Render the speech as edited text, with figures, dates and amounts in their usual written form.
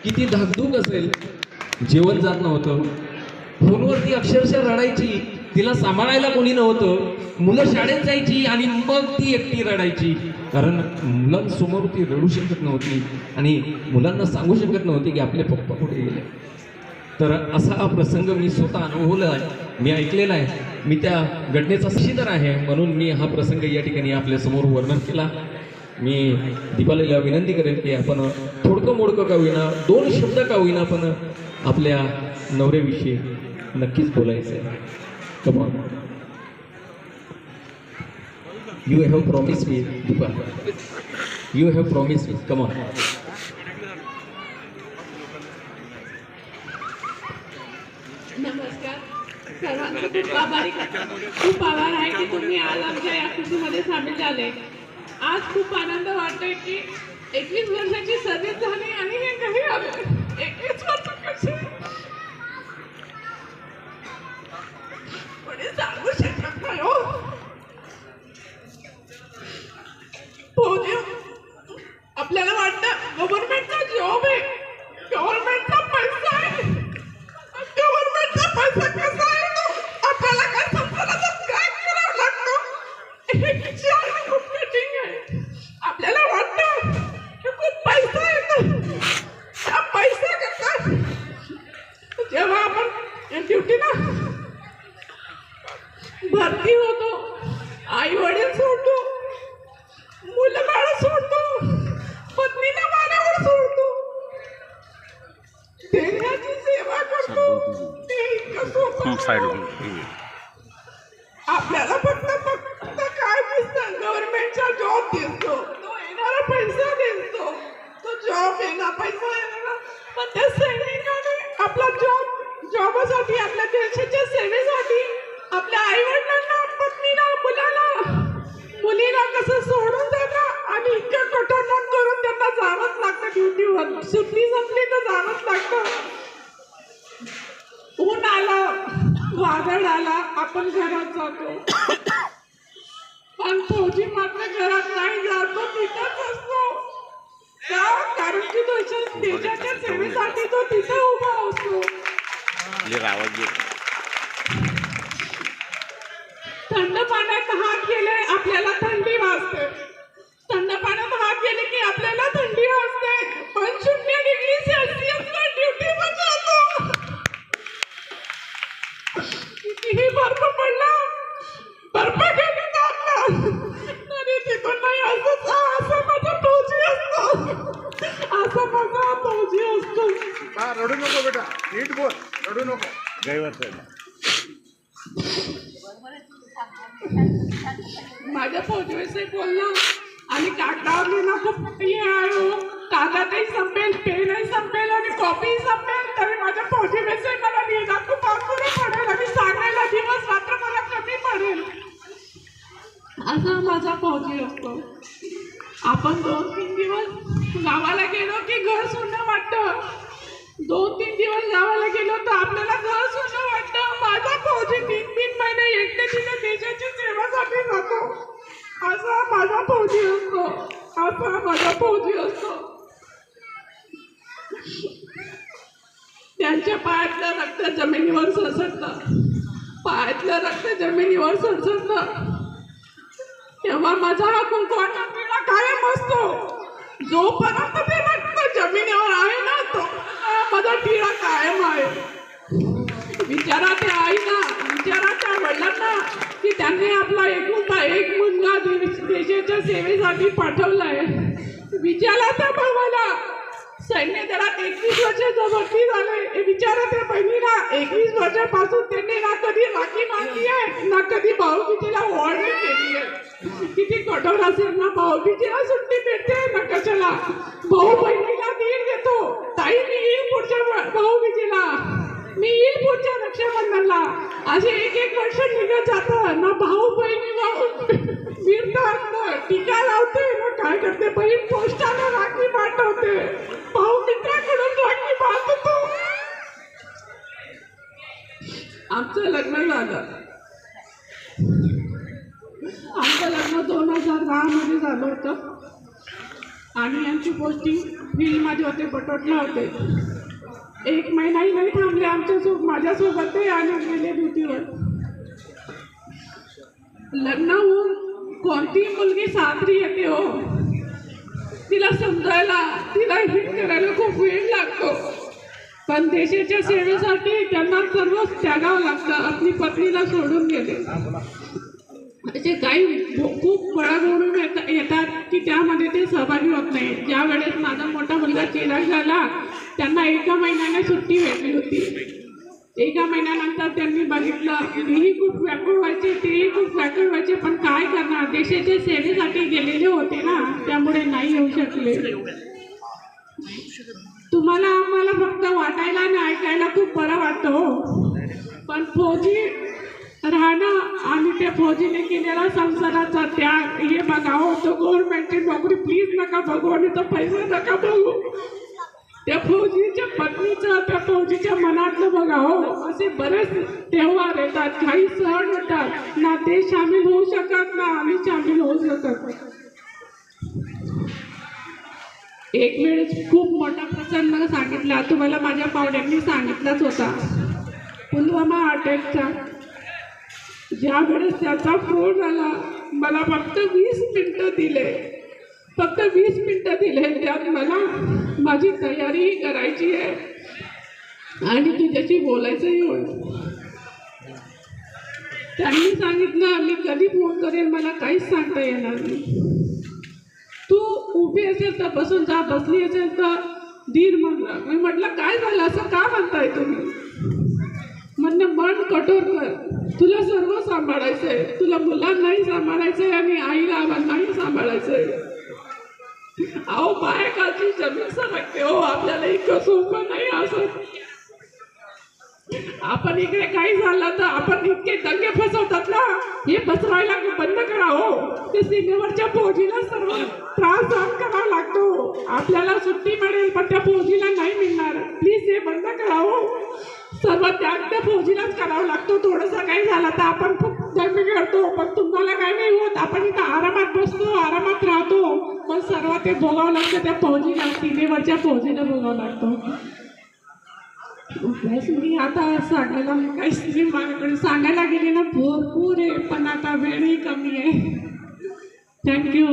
किती धाकधूक असेल. जेवण जात नव्हतं, फोनवरती अक्षरशः रडायची, तिला सांभाळायला कोणी नव्हतं. मुलं शाळेत जायची आणि मग ती एकटी रडायची, कारण मुलांसमोर ती रडू शकत नव्हती आणि मुलांना सांगू शकत नव्हती की आपले पप्पा कुठे गेले. तर असा हा प्रसंग मी स्वतः अनुभवला आहे, मी ऐकलेला आहे, मी त्या घटनेचा साक्षीदार आहे, म्हणून मी हा प्रसंग या ठिकाणी आपल्यासमोर वर्णन केला. मी दीपालीला विनंती करेन की आपण थोडकं मोडकं का होईना, 2 शब्द का होईना, पण आपल्या नवऱ्याविषयी नक्कीच बोलायचं आहे. Come on, you have promise me Deepa, you have promise me, come on. नमस्कार सर्वांचं खूप आभार आहे की तुम्ही आज आमच्या या कृतीमध्ये सामील झाले. आज खूप आनंद वाटतोय की 21 वर्षाची सर्व्हिस झाली आणि हे घरी आले. 21 वर्ष कसे कोणी सांगू शकत नाही हो. आपल्याला वाटतं गव्हर्नमेंटचा जॉब आहे, गव्हर्नमेंटचा पैसा आहे, गव्हर्नमेंटचा पैसा कसा आहे तो आपल्याला काय समजलं, काय करावं लागतं हे विचारणं खूप कठीण आहे. आपल्याला वाटतं की खूप पैसा येतो, त्या पैसा कसा जेव्हा आपण ड्युटीला भरती होतो, आई वडील सोडतो, मुलं बाळ सोडतो, पत्नीला मानावर सोडतो, देशाची सेवा करतो, ते इतकं सोपं. आपल्याला फक्त काय दिसतं, गव्हर्नमेंटचा जॉब दिसतो, तो येणारा पैसा दिसतो, तो जॉब येणार, पैसा येणार. पण त्या सैनिकाने आपला जॉबसाठी, आपल्या देशाच्या सेवेसाठी, आपल्या आई वडिलांना, पत्नीला, मुलीला कसं सोडून जातं आणि इतकं कठोर करून त्यांना जावंच लागतं ड्युटीवर. सुट्टी संपली तर जावंच लागतं. ऊन आला, वादळ आला, आपण घरात जातो, पण फौजी मात्र घरात नाही जातो, तिथंच असतो. का? कारण की देशाच्या सेवेसाठी तो तिथं उभा असतो. थंड पाण्यात हात गेले आपल्याला थंडी वाजते, थंड पाण्यात हात गेले की आपल्याला थंडी वाजते, पण 0 डिग्री सेल्सिअसला ड्युटीवर जातो. कितीही बर्फ पडला, बर्फ गेली आपला तरी तिथून नाही. असं माझा फौजी असतो, असं माझा फौजी असतो. रडू नको बेटा, नीट बोल, रडू नको. माझ्या फौजीविषयी बोलणं आणि कागदावर लिहिणं खूप हे आहे हो. कागदही संपेल, पेनही संपेल आणि कॉपीही संपेल, तरी माझ्या फौजीविषयी मला लिहिणं खूप अवघड पडेल आणि सांगायला दिवस रात्र मला कमी पडेल. असा माझा फौजी असतो. आपण 2-3 दिवस गावाला गेलो की घर सोडणं वाटतं, 2-3 दिवस गावाला गेलो तर आपल्याला घर सोडणं वाटतं. माझा फौजी 3-3 महिने एकट्याने देशाची सेवासाठी जातो. असा माझा फौजी असतो, असा माझा फौजी असतो. त्यांच्या पायातलं रक्त जमिनीवर सळसळतं, पायातलं रक्त जमिनीवर सळसळतं. तेव्हा माझा हा कुंकवाचा टिळा कायम असतो. जोपर्यंत ते रक्त जमिनीवर आहे ना, तो माझा टिळा कायम आहे. विचारा त्या आईना, विचारा त्या वडिलांना की त्यांनी आपला एकुलता एक मुलगा देशाच्या सेवेसाठी पाठवलाय. विचारा त्या भावाला, सैन्य दलात 21 वर्षाचा भरती झाले. विचारा त्या बहिणीला, 21 वर्षापासून त्यांनी ना कधी राखी बांधली आहे, ना कधी भाऊबीजेला ओवाळणी केली आहे. किती कठोर असेल ना, भाऊबीजेला सुट्टी भेटते ना कशाला. भाऊ बहिणीला धीर देतो, ताई मी येईल पुढच्या भाऊबीजेला, मी येईल पुढच्या रक्षाबंधनला. असे 1-1 वर्ष निघत जातं ना, भाऊ बहिणी फिरतात ना, टीका लावते ना, काय करते, बहीण पोस्टाला राखी पाठवते, भाऊ मित्राकडून राखी बांधतो. आमचं लग्न झालं, आमचं लग्न 2010 मध्ये झालं होतं आणि यांची पोस्टिंग फील्डमध्ये होते, बटोटला होते. 1 महिनाही नाही थांबले माझ्यासोबत ते आणि गेले ड्युटीवर. लग्न होऊन कोणतीही मुलगी सासरी येते हो, तिला समजायला, तिला हिट करायला खूप वेळ लागतो. पण देशाच्या सेवेसाठी त्यांना सर्व त्यागावं लागतं. आपली पत्नीला सोडून गेले. असे काही खूप बळाबोडून येतात की त्यामध्ये ते सहभागी होत नाही. ज्या वेळेस माझा मोठा मुलगा चिराग झाला, त्यांना 1 महिन्याने सुट्टी भेटली होती. 1 महिन्यानंतर त्यांनी बघितलं, मीही खूप व्याकुळ व्हायचे, तेही खूप व्याकुळ व्हायचे. पण काय करणार, देशाच्या सेवेसाठी गेलेले होते ना, त्यामुळे नाही येऊ शकले. तुम्हाला आम्हाला फक्त वाटायला आणि ऐकायला खूप बरं वाटतं हो, पण फौजी राहणं आणि त्या फौजीने केलेला संसाराचा त्याग हे बघावं. तो गव्हर्नमेंटची नोकरी प्लीज नका बघू आणि तो पैसा नका बघू. त्या फौजीच्या पत्नीचं, त्या फौजीच्या मनातलं बघावं. असे बरेच त्योहार येतात, काही सण येतात ना, ते सामील होऊ शकत ना आम्ही सामील होऊ शकत. एक वेळेस खूप मोठा प्रसंग सांगितला, तुम्हाला माझ्या पाहुण्यांनी सांगितलाच होता, पुलवामा अटॅकचा. ज्या वेळेस त्याचा फोन आला, मला फक्त 20 मिनिटं दिले, फक्त 20 मिनिटं दिले. त्यात मला माझी तयारीही करायची आहे आणि तुझ्याशी बोलायचंही होईल. त्यांनी सांगितलं, मी कधी फोन करेन मला काहीच सांगता येणार नाही. तू उभी असेल तर बसून जा, बसली असेल तर धीर म्हणलं. मी म्हटलं काय झालं, असं का म्हणताय तुम्ही? म्हणणं मन कठोर कर, तुला सर्व सांभाळायचंय, तुला मुलांनाही सांभाळायचंय आणि आईला आबांनाही सांभाळायचंय. अहो बायकाची जमीन सरकते हो, आपल्याला इतकं सोपं नाही असं. आपण इकडे काही झालं तर आपण इतके दंगे फसवतात ना, हे बसवायला बंद करा हो. ते सीमेवरच्या फौजीला सर्व त्रास सहन करावा लागतो. आपल्याला सुट्टी मिळेल पण त्या फौजीला नाही मिळणार. प्लीज हे बंद करा हो. सर्व त्याग त्या फौजीलाच करावा लागतो. थोडंसं काही झालं तर आपण खूप दंगे करतो, पण तुम्हाला काय नाही होत. आपण इथं आरामात बसतो, आरामात राहतो, पण सर्व ते भोगावं लागतं त्या फौजीला, सीमेवरच्या फौजीला भोगावं लागतं. मी आता सांगायला काही माझ्याकडे सांगायला गेले ना भरपूर आहे, पण आता वेळही कमी आहे. थँक्यू.